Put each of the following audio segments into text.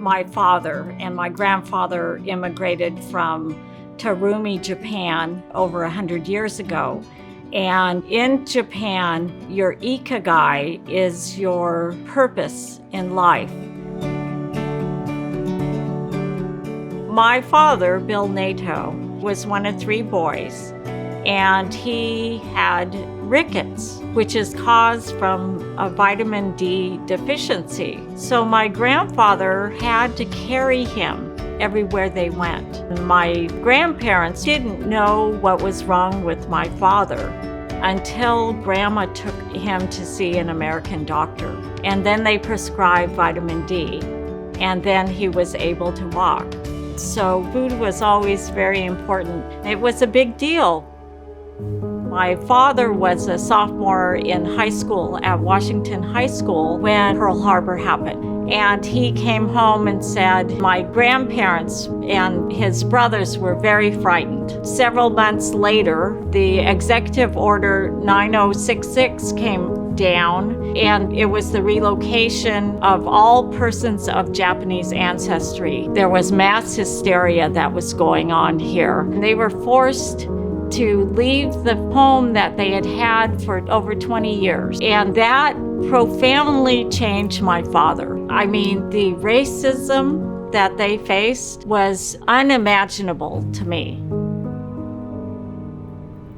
My father and my grandfather immigrated from Tarumi, Japan over 100 years ago. And in Japan, your Ikigai is your purpose in life. My father, Bill Naito, was one of 3 boys, and he had rickets, which is caused from a vitamin D deficiency. So my grandfather had to carry him everywhere they went. My grandparents didn't know what was wrong with my father until Grandma took him to see an American doctor. And then they prescribed vitamin D, and then he was able to walk. So food was always very important. It was a big deal. My father was a sophomore in high school at Washington High School when Pearl Harbor happened. And he came home and said my grandparents and his brothers were very frightened. Several months later, the Executive Order 9066 came down, and it was the relocation of all persons of Japanese ancestry. There was mass hysteria that was going on here. They were forced to leave the home that they had had for over 20 years. And that profoundly changed my father. I mean, the racism that they faced was unimaginable to me.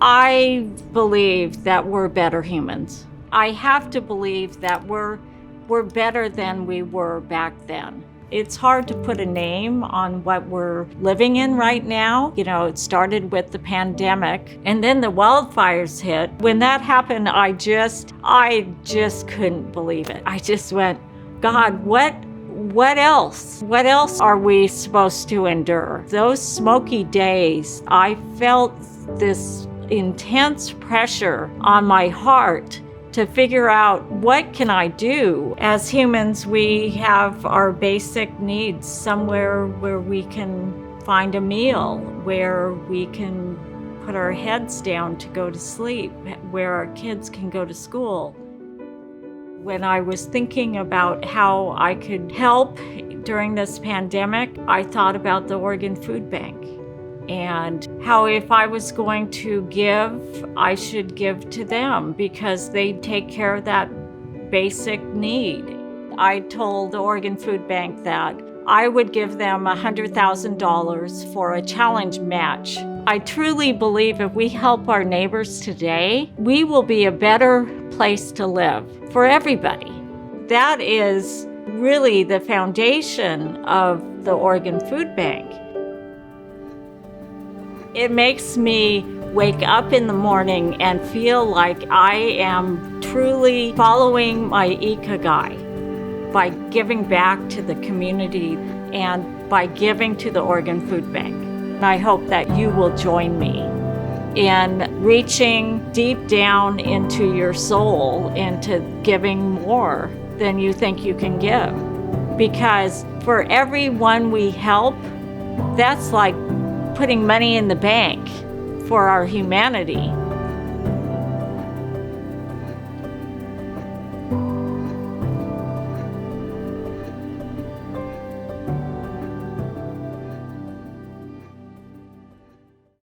I believe that we're better humans. I have to believe that we're better than we were back then. It's hard to put a name on what we're living in right now. You know, it started with the pandemic, and then the wildfires hit. When that happened, I just couldn't believe it. I just went, God, what else? What else are we supposed to endure? Those smoky days, I felt this intense pressure on my heart to figure out what can I do. As humans, we have our basic needs, somewhere where we can find a meal, where we can put our heads down to go to sleep, where our kids can go to school. When I was thinking about how I could help during this pandemic, I thought about the Oregon Food Bank and how if I was going to give, I should give to them because they take care of that basic need. I told the Oregon Food Bank that I would give them $100,000 for a challenge match. I truly believe if we help our neighbors today, we will be a better place to live for everybody. That is really the foundation of the Oregon Food Bank. It makes me wake up in the morning and feel like I am truly following my Ikigai by giving back to the community and by giving to the Oregon Food Bank. And I hope that you will join me in reaching deep down into your soul, into giving more than you think you can give. Because for everyone we help, that's like putting money in the bank for our humanity.